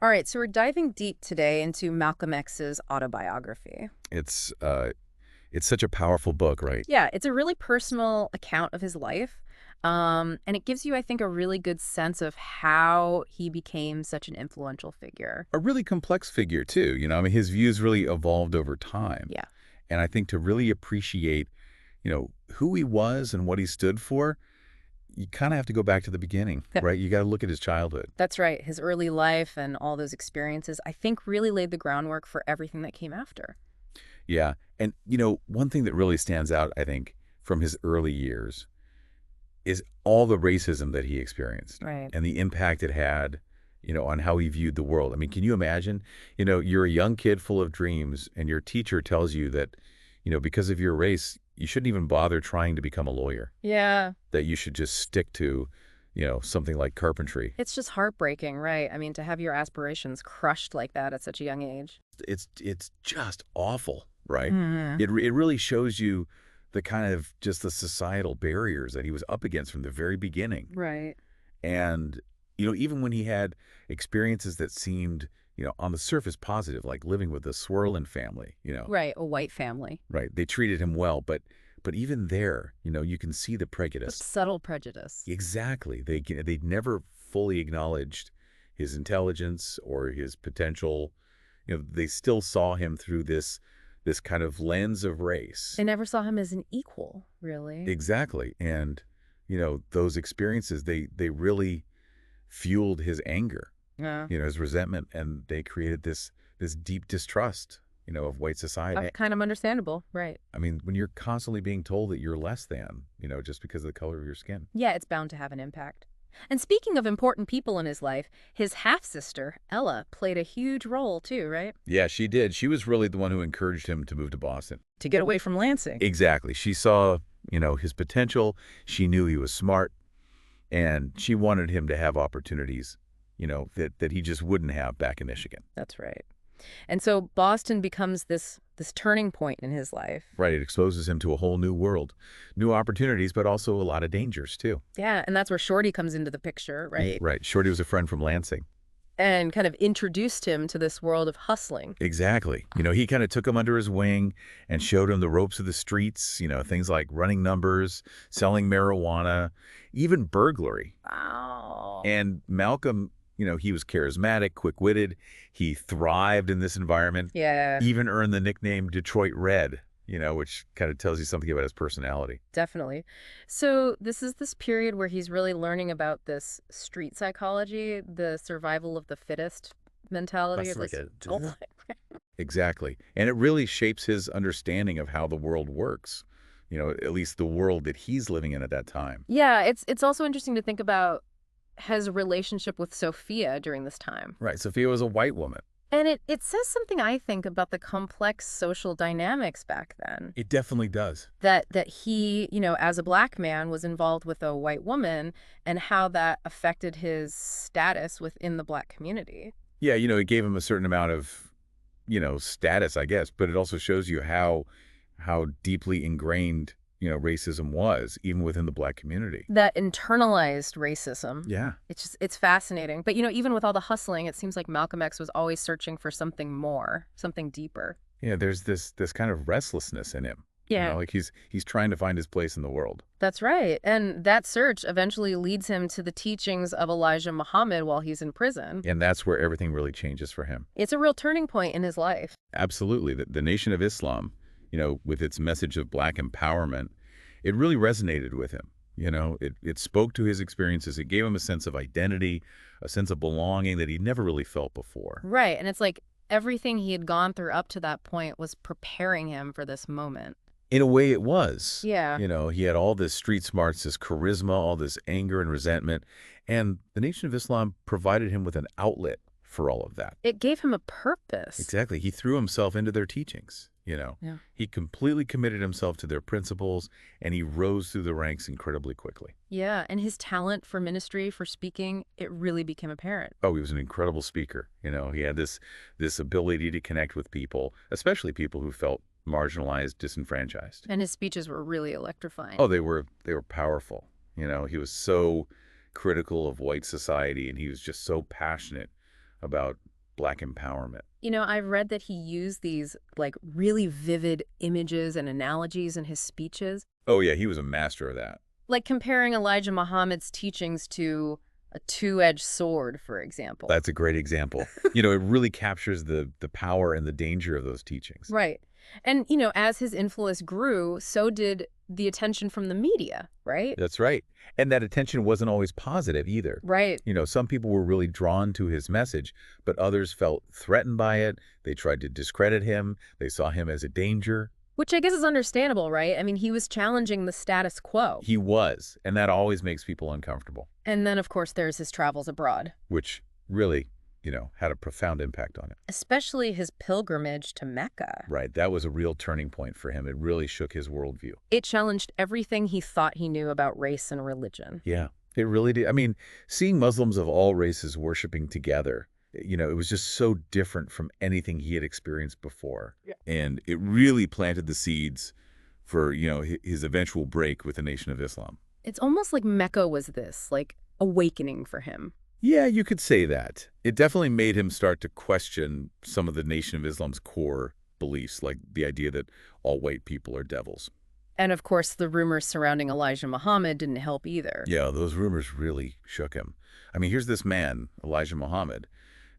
All right, so we're diving deep today into Malcolm X's autobiography. It's uh, it's such a powerful book, right? Yeah, it's a really personal account of his life. And it gives you, I think, a really good sense of how he became such an influential figure. A really complex figure too. I mean, his views really evolved over time, Yeah, and I think to really appreciate, who he was and what he stood for, you kind of have to go back to the beginning, right? You got to look at his childhood. that's right. His early life and all those experiences, I think, really laid the groundwork for everything that came after. Yeah, and one thing that really stands out, I think, from his early years is all the racism that he experienced Right. and the impact it had, on how he viewed the world. I mean, can you imagine, you're a young kid full of dreams and your teacher tells you that, because of your race, you shouldn't even bother trying to become a lawyer, Yeah, that you should just stick to, something like carpentry. it's just heartbreaking, right? I mean, to have your aspirations crushed like that at such a young age. It's just awful, right? Hmm. It really shows you the kind of just the societal barriers that he was up against from the very beginning. Right. And, even when he had experiences that seemed, on the surface positive, like living with the Swirlin family, Right, a white family. right? They treated him well, but even there, you can see the But prejudice. subtle prejudice. Exactly. They never fully acknowledged his intelligence or his potential. They still saw him through this kind of lens of race. They never saw him as an equal, really. Exactly. And, those experiences, they really fueled his anger, Yeah. his resentment, and they created this deep distrust, of white society. Kind of understandable, right. I mean, when you're constantly being told that you're less than, just because of the color of your skin. Yeah, it's bound to have an impact. And speaking of important people in his life, his half-sister, Ella, played a huge role too, right? Yeah, she did. She was really the one who encouraged him to move to Boston. To get away from Lansing. Exactly. She saw, his potential. She knew he was smart, and she wanted him to have opportunities, that he just wouldn't have back in Michigan. That's right. And so Boston becomes this turning point in his life. Right. It exposes him to a whole new world, new opportunities, but also a lot of dangers too. Yeah, and that's where Shorty comes into the picture, right? Right. Shorty was a friend from Lansing. And kind of introduced him to this world of hustling. Exactly. He kind of took him under his wing and showed him the ropes of the streets, things like running numbers, selling marijuana, even burglary. Wow. And Malcolm, he was charismatic, quick-witted. He thrived in this environment, Yeah. even earned the nickname Detroit Red, which kind of tells you something about his personality. Definitely. So this is this period where he's really learning about this street psychology, the survival of the fittest mentality of That's like this. a Oh my. Exactly. And it really shapes his understanding of how the world works, at least the world that he's living in at that time. Yeah, it's also interesting to think about his relationship with Sophia during this time. Right. Sophia was a white woman. And it says something, I think, about the complex social dynamics back then. It definitely does. That he, as a black man, was involved with a white woman and how that affected his status within the black community. Yeah, it gave him a certain amount of, status, I guess, but it also shows you how deeply ingrained, racism was, even within the black community. That internalized racism. Yeah. It's fascinating. But, even with all the hustling, it seems like Malcolm X was always searching for something more, something deeper. Yeah, there's this kind of restlessness in him. Yeah. Like he's trying to find his place in the world. That's right. And that search eventually leads him to the teachings of Elijah Muhammad while he's in prison. And that's where everything really changes for him. It's a real turning point in his life. Absolutely. The Nation of Islam, with its message of black empowerment, it really resonated with him. It spoke to his experiences. It gave him a sense of identity, a sense of belonging that he'd never really felt before. Right. And it's like everything he had gone through up to that point was preparing him for this moment. In a way, it was. Yeah. He had all this street smarts, this charisma, all this anger and resentment. And the Nation of Islam provided him with an outlet for all of that. It gave him a purpose. Exactly. He threw himself into their teachings. Yeah. He completely committed himself to their principles, and he rose through the ranks incredibly quickly. Yeah. And his talent for ministry, for speaking, it really became apparent. Oh, he was an incredible speaker. He had this ability to connect with people, especially people who felt marginalized, disenfranchised. And his speeches were really electrifying. Oh, they were powerful. He was so critical of white society, and he was just so passionate about Black empowerment. I've read that he used these, like, really vivid images and analogies in his speeches, Oh, yeah, he was a master of that. like comparing Elijah Muhammad's teachings to a two-edged sword, for example. That's a great example. It really captures the power and the danger of those teachings. Right. And, as his influence grew, so did the attention from the media, right? That's right. And that attention wasn't always positive either. Right. Some people were really drawn to his message, but others felt threatened by it. They tried to discredit him. They saw him as a danger. Which I guess is understandable, right? I mean, he was challenging the status quo. He was, and that always makes people uncomfortable, And then, of course, there's his travels abroad, which really, had a profound impact on it. especially his pilgrimage to Mecca. Right. That was a real turning point for him. It really shook his worldview. It challenged everything he thought he knew about race and religion. Yeah, it really did. I mean, seeing Muslims of all races worshiping together, it was just so different from anything he had experienced before. Yeah. And it really planted the seeds for, his eventual break with the Nation of Islam. It's almost like Mecca was this, like, awakening for him. Yeah, you could say that. It definitely made him start to question some of the Nation of Islam's core beliefs, like the idea that all white people are devils. And, of course, the rumors surrounding Elijah Muhammad didn't help either. Yeah, those rumors really shook him. I mean, here's this man, Elijah Muhammad,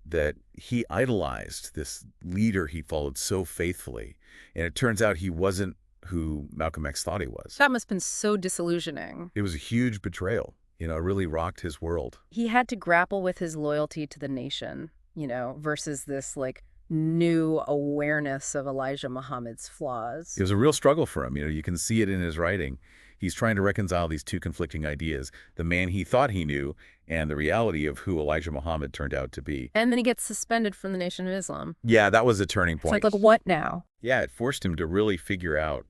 that he idolized, this leader he followed so faithfully. And it turns out he wasn't who Malcolm X thought he was. That must have been so disillusioning. It was a huge betrayal. It really rocked his world. He had to grapple with his loyalty to the nation, versus this, like, new awareness of Elijah Muhammad's flaws. It was a real struggle for him. You can see it in his writing. He's trying to reconcile these two conflicting ideas, the man he thought he knew and the reality of who Elijah Muhammad turned out to be. And then he gets suspended from the Nation of Islam. Yeah, that was a turning point. It's like, what now? Yeah, it forced him to really figure out,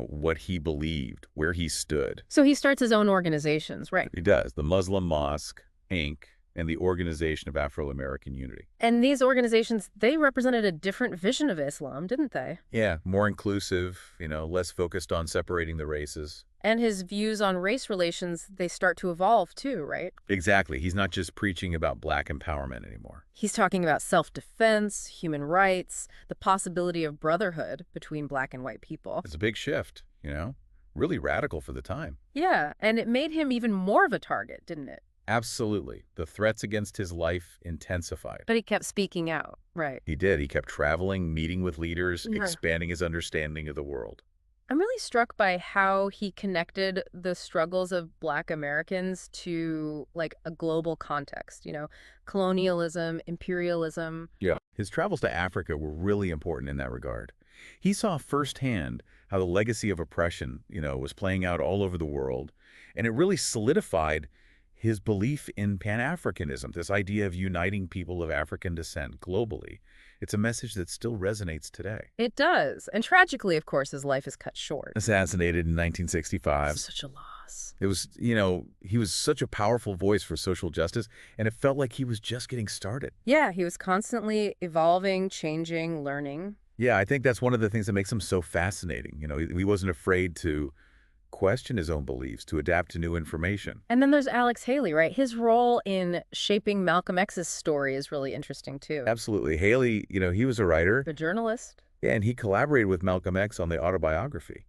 what he believed, where he stood. So he starts his own organizations, right? He does. The Muslim Mosque, Inc., and the Organization of Afro-American Unity. And these organizations, they represented a different vision of Islam, didn't they? Yeah, more inclusive, less focused on separating the races. And his views on race relations, they start to evolve too, right? Exactly. He's not just preaching about Black empowerment anymore. He's talking about self-defense, human rights, the possibility of brotherhood between Black and white people. It's a big shift, really radical for the time. Yeah, and it made him even more of a target, didn't it? Absolutely. The threats against his life intensified. But he kept speaking out, right? He did. He kept traveling, meeting with leaders, Yeah. expanding his understanding of the world. I'm really struck by how he connected the struggles of Black Americans to, like, a global context, colonialism, imperialism. Yeah. His travels to Africa were really important in that regard. He saw firsthand how the legacy of oppression, was playing out all over the world, and it really solidified his belief in Pan-Africanism, this idea of uniting people of African descent globally. It's a message that still resonates today. It does. And tragically, of course, his life is cut short. Assassinated in 1965. Such a loss. It was, he was such a powerful voice for social justice, and it felt like he was just getting started. Yeah, he was constantly evolving, changing, learning. Yeah, I think that's one of the things that makes him so fascinating. He wasn't afraid to question his own beliefs, to adapt to new information. And then there's Alex Haley, right? His role in shaping Malcolm X's story is really interesting, too. Absolutely. Haley, he was a writer. The journalist. Yeah, and he collaborated with Malcolm X on the autobiography.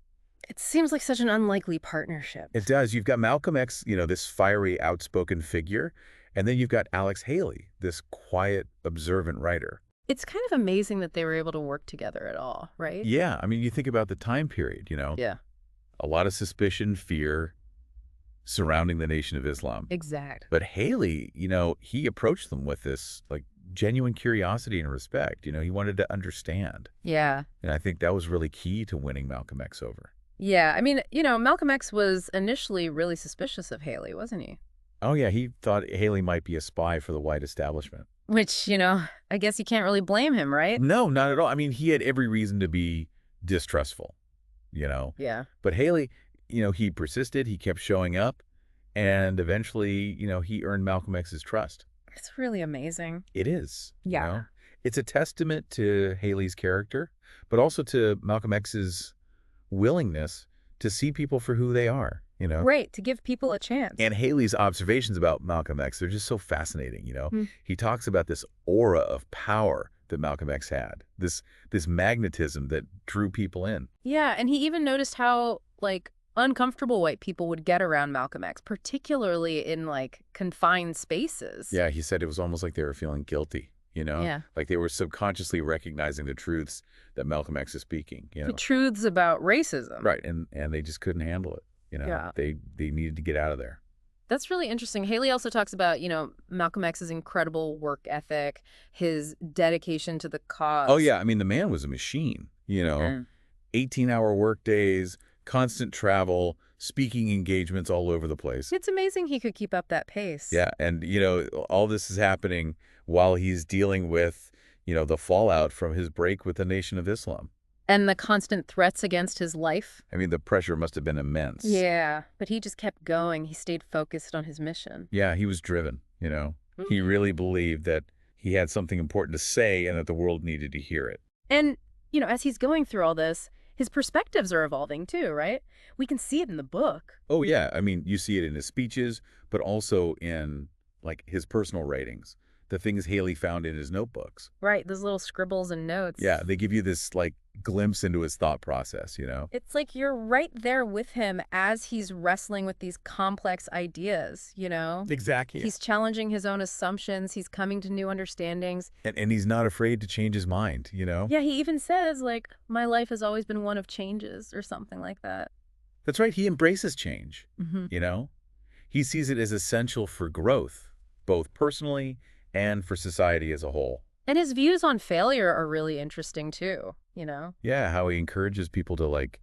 It seems like such an unlikely partnership. It does. You've got Malcolm X, this fiery, outspoken figure, and then you've got Alex Haley, this quiet, observant writer. It's kind of amazing that they were able to work together at all, right? Yeah. I mean, you think about the time period, Yeah. A lot of suspicion, fear surrounding the Nation of Islam. Exact. But Haley, he approached them with this, like, genuine curiosity and respect. He wanted to understand. Yeah. And I think that was really key to winning Malcolm X over. Yeah. I mean, Malcolm X was initially really suspicious of Haley, wasn't he? Oh, yeah. He thought Haley might be a spy for the white establishment. Which, I guess you can't really blame him, right? No, not at all. I mean, he had every reason to be distrustful, Yeah. But Haley, he persisted, he kept showing up, and eventually, he earned Malcolm X's trust. It's really amazing. It is. Yeah. It's a testament to Haley's character, but also to Malcolm X's willingness to see people for who they are, you know? Right, to give people a chance. And Haley's observations about Malcolm X, they're just so fascinating, you know? Hmm. He talks about this aura of power that Malcolm X had, this magnetism that drew people in. Yeah, and he even noticed how, like, uncomfortable white people would get around Malcolm X, particularly in, like, confined spaces. Yeah, he said it was almost like they were feeling guilty, you know? Yeah. Like they were subconsciously recognizing the truths that Malcolm X is speaking, you The know? truths about racism. Right, and they just couldn't handle it, you know? Yeah. They needed to get out of there. That's really interesting. Haley also talks about, Malcolm X's incredible work ethic, his dedication to the cause. Oh, yeah, I mean, the man was a machine, you know? Mm. 18-hour work days, constant travel, speaking engagements all over the place. It's amazing he could keep up that pace. Yeah, and, you know, all this is happening while he's dealing with, the fallout from his break with the Nation of Islam. And the constant threats against his life. I mean, the pressure must have been immense. Yeah, but he just kept going. He stayed focused on his mission. Yeah, he was driven, you know? He really believed that he had something important to say and that the world needed to hear it. And, as he's going through all this, his perspectives are evolving too, right? We can see it in the book. Oh, yeah. I mean, you see it in his speeches, but also in, like, his personal writings, the things Haley found in his notebooks. Right, those little scribbles and notes. Yeah, they give you this, like, glimpse into his thought process, you know? It's like you're right there with him as he's wrestling with these complex ideas, Exactly. He's challenging his own assumptions. He's coming to new understandings. And he's not afraid to change his mind, you know? Yeah, he even says, like, my life has always been one of changes or something like that. That's right. He embraces change, Mm-hmm. you know? He sees it as essential for growth, both personally and for society as a whole. And his views on failure are really interesting too, Yeah, how he encourages people to, like,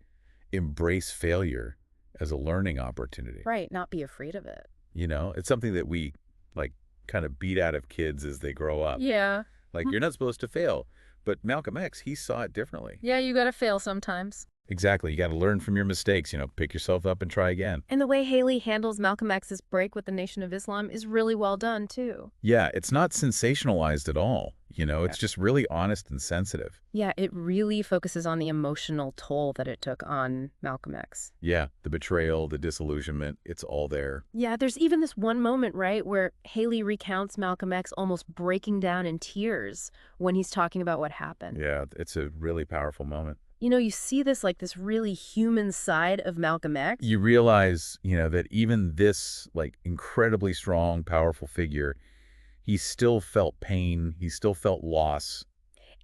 embrace failure as a learning opportunity. Right, not be afraid of it. You know, it's something that we, like, kind of beat out of kids as they grow up. Yeah. Like, you're not supposed to fail. But Malcolm X, he saw it differently. Yeah, you gotta fail sometimes. Exactly. You got to learn from your mistakes, pick yourself up and try again. And the way Haley handles Malcolm X's break with the Nation of Islam is really well done too. Yeah, it's not sensationalized at all. It's just really honest and sensitive. Yeah, it really focuses on the emotional toll that it took on Malcolm X. Yeah, the betrayal, the disillusionment, it's all there. Yeah, there's even this one moment, right, where Haley recounts Malcolm X almost breaking down in tears when he's talking about what happened. Yeah, it's a really powerful moment. You see this, like, this really human side of Malcolm X. You realize, that even this, like, incredibly strong, powerful figure, he still felt pain. He still felt loss.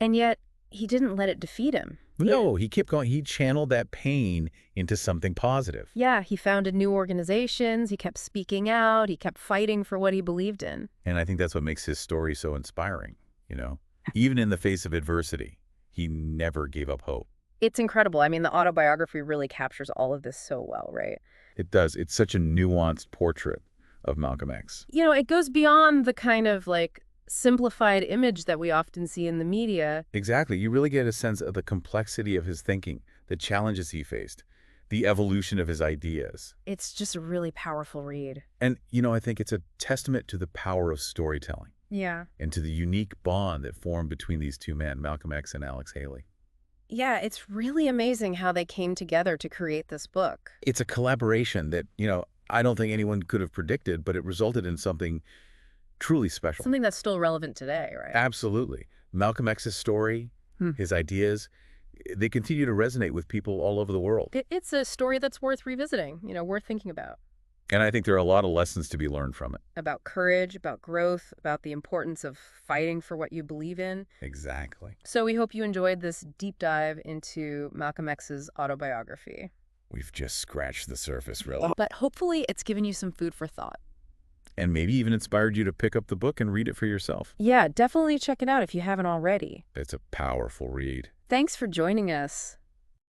And yet, he didn't let it defeat him. No, he kept going. He channeled that pain into something positive. Yeah, he founded new organizations. He kept speaking out. He kept fighting for what he believed in. And I think that's what makes his story so inspiring, Even in the face of adversity, he never gave up hope. It's incredible. I mean, the autobiography really captures all of this so well, right? It does. It's such a nuanced portrait of Malcolm X. It goes beyond the kind of, like, simplified image that we often see in the media. Exactly. You really get a sense of the complexity of his thinking, the challenges he faced, the evolution of his ideas. It's just a really powerful read. And, I think it's a testament to the power of storytelling. Yeah. And to the unique bond that formed between these two men, Malcolm X and Alex Haley. Yeah, it's really amazing how they came together to create this book. It's a collaboration that, I don't think anyone could have predicted, but it resulted in something truly special. Something that's still relevant today, right? Absolutely. Malcolm X's story, his ideas, they continue to resonate with people all over the world. It's a story that's worth revisiting, worth thinking about. And I think there are a lot of lessons to be learned from it. About courage, about growth, about the importance of fighting for what you believe in. Exactly. So we hope you enjoyed this deep dive into Malcolm X's autobiography. We've just scratched the surface, really. But hopefully it's given you some food for thought. And maybe even inspired you to pick up the book and read it for yourself. Yeah, definitely check it out if you haven't already. It's a powerful read. Thanks for joining us.